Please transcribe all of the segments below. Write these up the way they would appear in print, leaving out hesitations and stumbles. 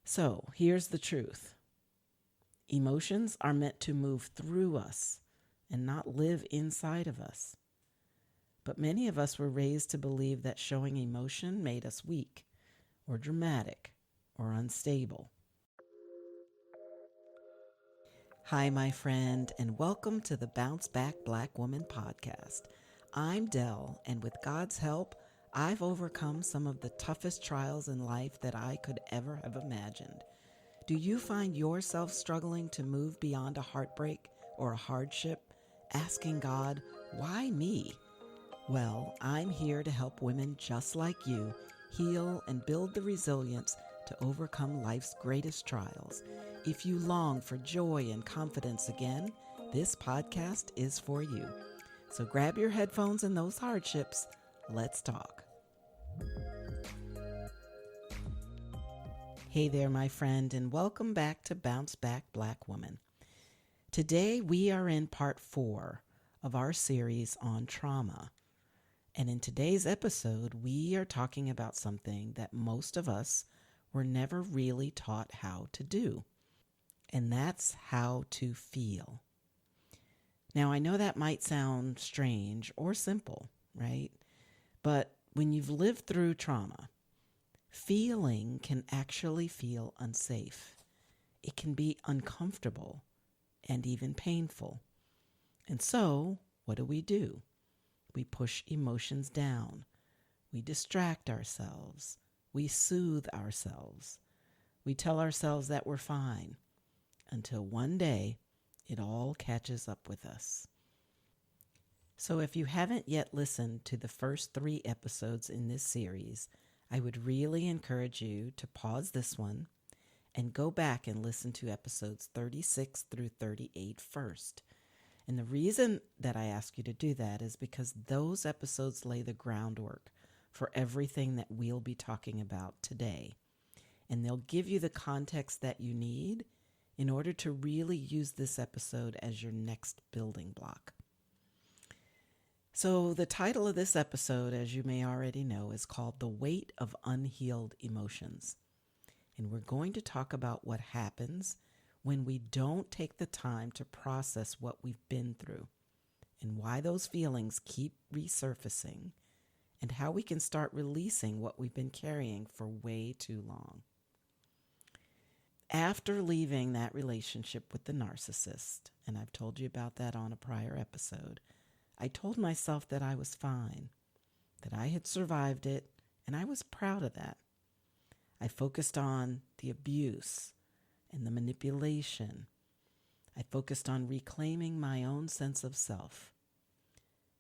So here's the truth. Emotions are meant to move through us and not live inside of us. But many of us were raised to believe that showing emotion made us weak or dramatic or unstable. Hi, my friend, and welcome to the Bounce Back Black Woman podcast. I'm Dell, and with God's help, I've overcome some of the toughest trials in life that I could ever have imagined. Do you find yourself struggling to move beyond a heartbreak or a hardship, asking God, why me? Well, I'm here to help women just like you heal and build the resilience to overcome life's greatest trials. If you long for joy and confidence again, this podcast is for you. So grab your headphones and those hardships. Let's talk. Hey there, my friend, and welcome back to Bounce Back Black Woman. Today we are in part 4 of our series on trauma. And in today's episode, we are talking about something that most of us were never really taught how to do. And that's how to feel. Now, I know that might sound strange or simple, right? But when you've lived through trauma, feeling can actually feel unsafe. It can be uncomfortable and even painful. And so, what do? We push emotions down. We distract ourselves. We soothe ourselves. We tell ourselves that we're fine until one day it all catches up with us. So if you haven't yet listened to the first 3 episodes in this series, I would really encourage you to pause this one and go back and listen to episodes 36 through 38 first. And the reason that I ask you to do that is because those episodes lay the groundwork for everything that we'll be talking about today. And they'll give you the context that you need in order to really use this episode as your next building block. So the title of this episode, as you may already know, is called The Weight of Unhealed Emotions. And we're going to talk about what happens when we don't take the time to process what we've been through and why those feelings keep resurfacing and how we can start releasing what we've been carrying for way too long. After leaving that relationship with the narcissist, and I've told you about that on a prior episode, I told myself that I was fine, that I had survived it, and I was proud of that. I focused on the abuse and the manipulation. I focused on reclaiming my own sense of self.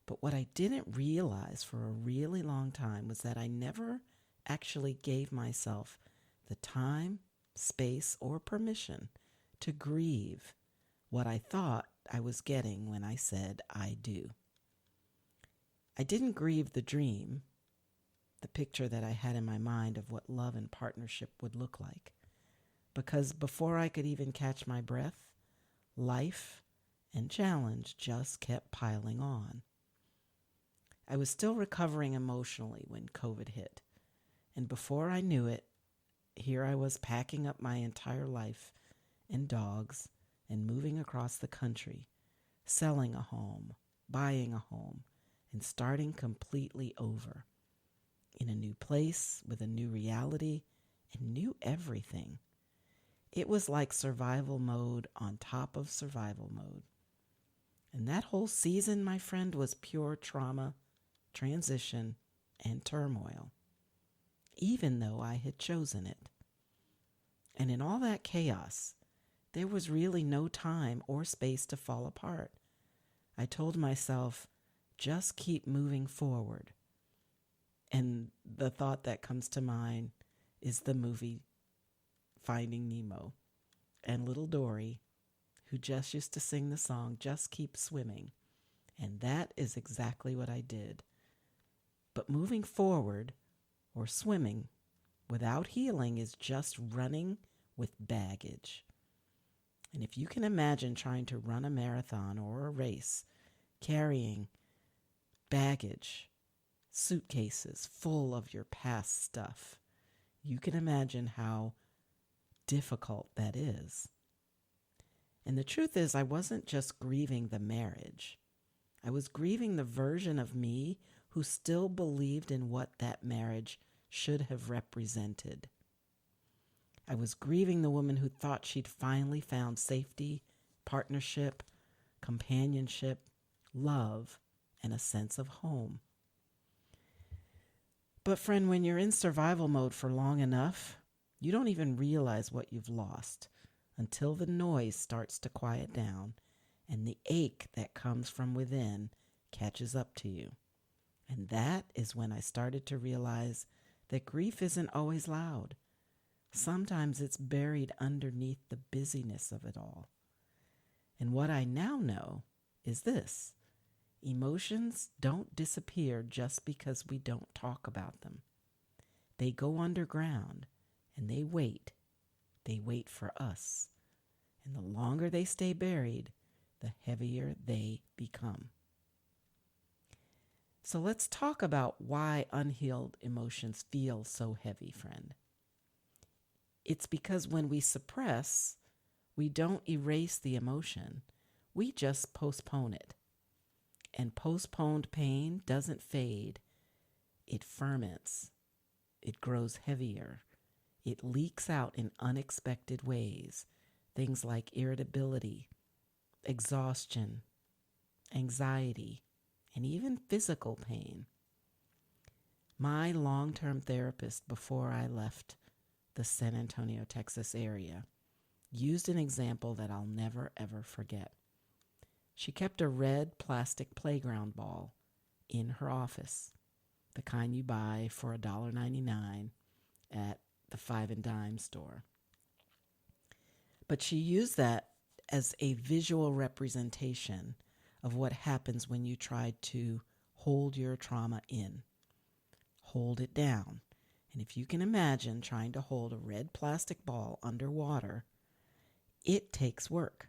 But what I didn't realize for a really long time was that I never actually gave myself the time, space, or permission to grieve what I thought I was getting when I said I do. I didn't grieve the dream, the picture that I had in my mind of what love and partnership would look like. Because before I could even catch my breath, life and challenge just kept piling on. I was still recovering emotionally when COVID hit. And before I knew it, here I was packing up my entire life and dogs and moving across the country, selling a home, buying a home, and starting completely over. In a new place, with a new reality, and new everything. It was like survival mode on top of survival mode. And that whole season, my friend, was pure trauma, transition, and turmoil, even though I had chosen it. And in all that chaos, there was really no time or space to fall apart. I told myself, just keep moving forward. And the thought that comes to mind is the movie Finding Nemo and little Dory, who just used to sing the song, Just Keep Swimming. And that is exactly what I did. But moving forward, or swimming, without healing is just running with baggage. And if you can imagine trying to run a marathon or a race, carrying baggage, suitcases full of your past stuff, you can imagine how difficult that is. And the truth is, I wasn't just grieving the marriage. I was grieving the version of me who still believed in what that marriage should have represented. I was grieving the woman who thought she'd finally found safety, partnership, companionship, love, and a sense of home. But friend, when you're in survival mode for long enough, you don't even realize what you've lost until the noise starts to quiet down and the ache that comes from within catches up to you. And that is when I started to realize that grief isn't always loud. Sometimes it's buried underneath the busyness of it all. And what I now know is this: emotions don't disappear just because we don't talk about them. They go underground and they wait. They wait for us. And the longer they stay buried, the heavier they become. So let's talk about why unhealed emotions feel so heavy, friend. It's because when we suppress, we don't erase the emotion. We just postpone it. And postponed pain doesn't fade. It ferments. It grows heavier. It leaks out in unexpected ways. Things like irritability, exhaustion, anxiety, and even physical pain. My long-term therapist, before I left the San Antonio, Texas area, used an example that I'll never, ever forget. She kept a red plastic playground ball in her office, the kind you buy for $1.99 at the Five and Dime store. But she used that as a visual representation of what happens when you try to hold your trauma in, hold it down. And if you can imagine trying to hold a red plastic ball underwater, it takes work.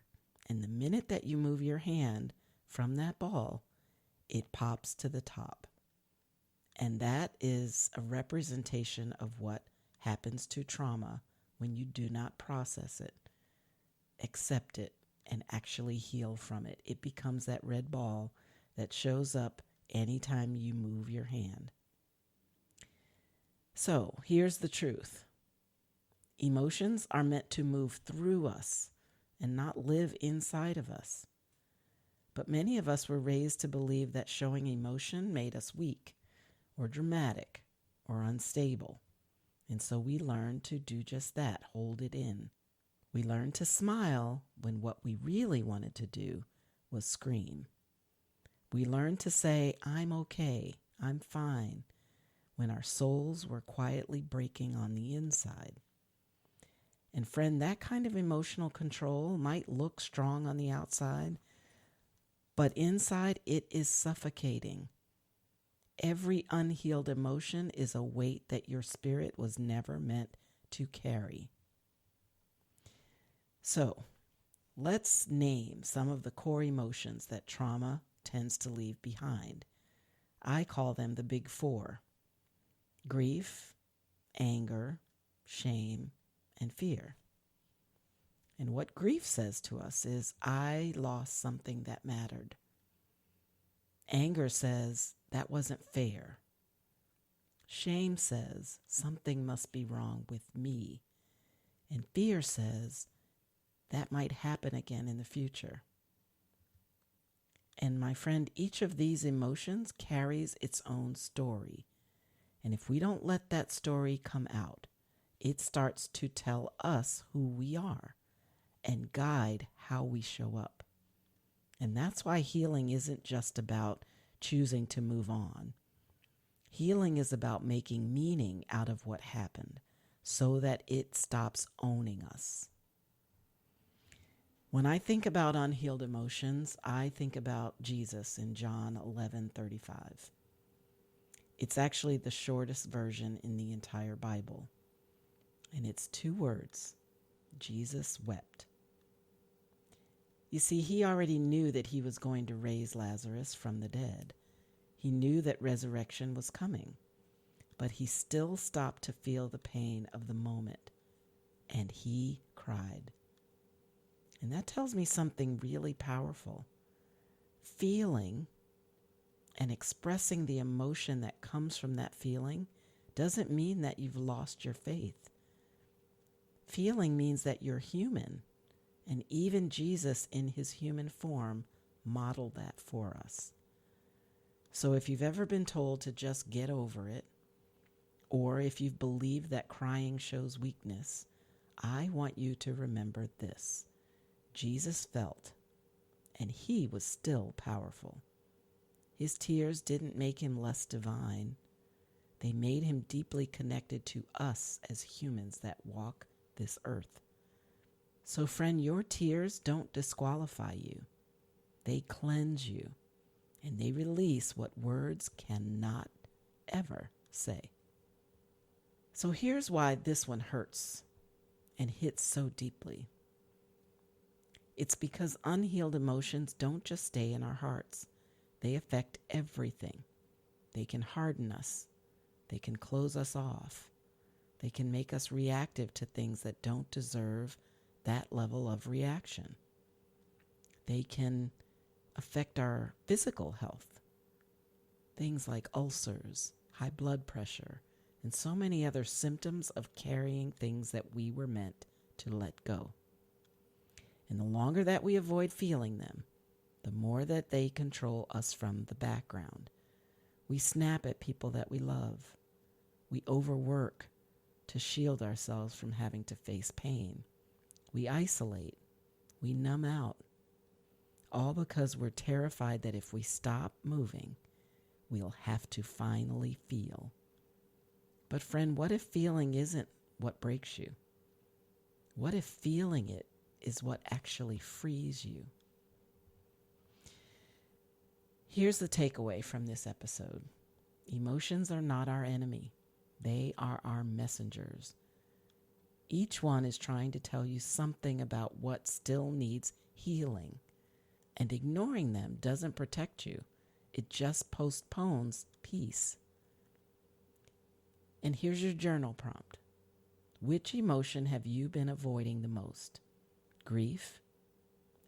And the minute that you move your hand from that ball, it pops to the top. And that is a representation of what happens to trauma when you do not process it, accept it, and actually heal from it. It becomes that red ball that shows up anytime you move your hand. So here's the truth. Emotions are meant to move through us and not live inside of us. But many of us were raised to believe that showing emotion made us weak or dramatic or unstable. And so we learned to do just that, hold it in. We learned to smile when what we really wanted to do was scream. We learned to say, I'm okay, I'm fine, when our souls were quietly breaking on the inside. And friend, that kind of emotional control might look strong on the outside, but inside it is suffocating. Every unhealed emotion is a weight that your spirit was never meant to carry. So, let's name some of the core emotions that trauma tends to leave behind. I call them the big four: grief, anger, shame, and fear. And what grief says to us is, I lost something that mattered. Anger says, that wasn't fair. Shame says, something must be wrong with me. And fear says, that might happen again in the future. And my friend, each of these emotions carries its own story. And if we don't let that story come out, it starts to tell us who we are and guide how we show up. And that's why healing isn't just about choosing to move on. Healing is about making meaning out of what happened so that it stops owning us. When I think about unhealed emotions, I think about Jesus in John 11:35. It's actually the shortest version in the entire Bible. And it's 2 words: Jesus wept. You see, he already knew that he was going to raise Lazarus from the dead. He knew that resurrection was coming, but he still stopped to feel the pain of the moment, and and he cried. And that tells me something really powerful. Feeling and expressing the emotion that comes from that feeling doesn't mean that you've lost your faith. Feeling means that you're human, and even Jesus in his human form modeled that for us. So if you've ever been told to just get over it, or if you've believed that crying shows weakness, I want you to remember this. Jesus felt, and he was still powerful. His tears didn't make him less divine. They made him deeply connected to us as humans that walk this earth. So friend, your tears don't disqualify you. They cleanse you, and they release what words cannot ever say. So here's why this one hurts and hits so deeply. It's because unhealed emotions don't just stay in our hearts. They affect everything. They can harden us. They can close us off. They can make us reactive to things that don't deserve that level of reaction. They can affect our physical health. Things like ulcers, high blood pressure, and so many other symptoms of carrying things that we were meant to let go. And the longer that we avoid feeling them, the more that they control us from the background. We snap at people that we love. We overwork to shield ourselves from having to face pain. We isolate. We numb out. All because we're terrified that if we stop moving, we'll have to finally feel. But friend, what if feeling isn't what breaks you? What if feeling it is what actually frees you? Here's the takeaway from this episode. Emotions are not our enemy. They are our messengers. Each one is trying to tell you something about what still needs healing. And ignoring them doesn't protect you. It just postpones peace. And here's your journal prompt. Which emotion have you been avoiding the most? Grief,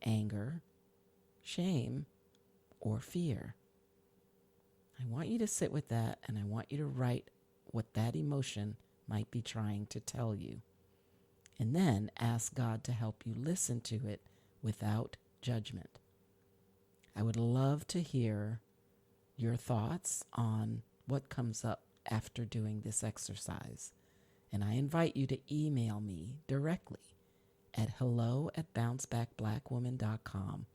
anger, shame, or fear? I want you to sit with that, and I want you to write what that emotion might be trying to tell you. And then ask God to help you listen to it without judgment. I would love to hear your thoughts on what comes up after doing this exercise. And I invite you to email me directly at hello@bouncebackblackwoman.com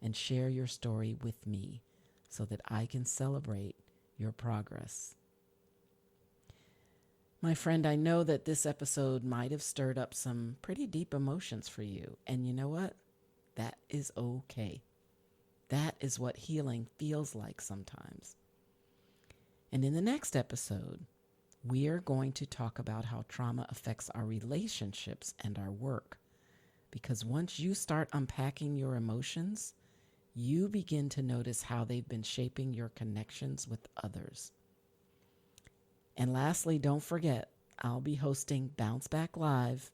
and share your story with me so that I can celebrate your progress. My friend, I know that this episode might have stirred up some pretty deep emotions for you. And you know what? That is okay. That is what healing feels like sometimes. And in the next episode, we are going to talk about how trauma affects our relationships and our work. Because once you start unpacking your emotions, you begin to notice how they've been shaping your connections with others. And lastly, don't forget, I'll be hosting Bounce Back Live,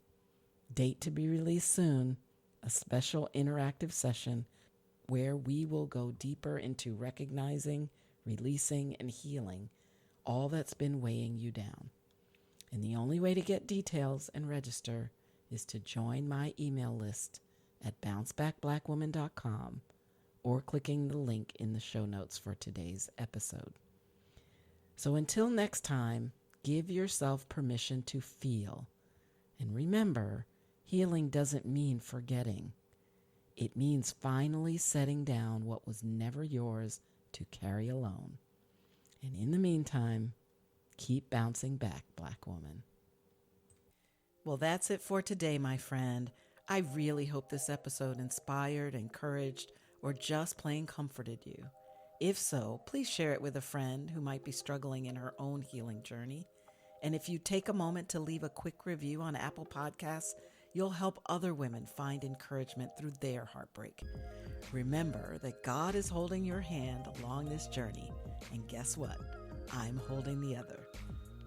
date to be released soon, a special interactive session where we will go deeper into recognizing, releasing, and healing all that's been weighing you down. And the only way to get details and register is to join my email list at bouncebackblackwoman.com or clicking the link in the show notes for today's episode. So until next time, give yourself permission to feel. And remember, healing doesn't mean forgetting. It means finally setting down what was never yours to carry alone. And in the meantime, keep bouncing back, Black woman. Well, that's it for today, my friend. I really hope this episode inspired, encouraged, or just plain comforted you. If so, please share it with a friend who might be struggling in her own healing journey. And if you take a moment to leave a quick review on Apple Podcasts, you'll help other women find encouragement through their heartbreak. Remember that God is holding your hand along this journey. And guess what? I'm holding the other.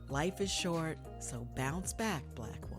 Life is short, so bounce back, Black woman.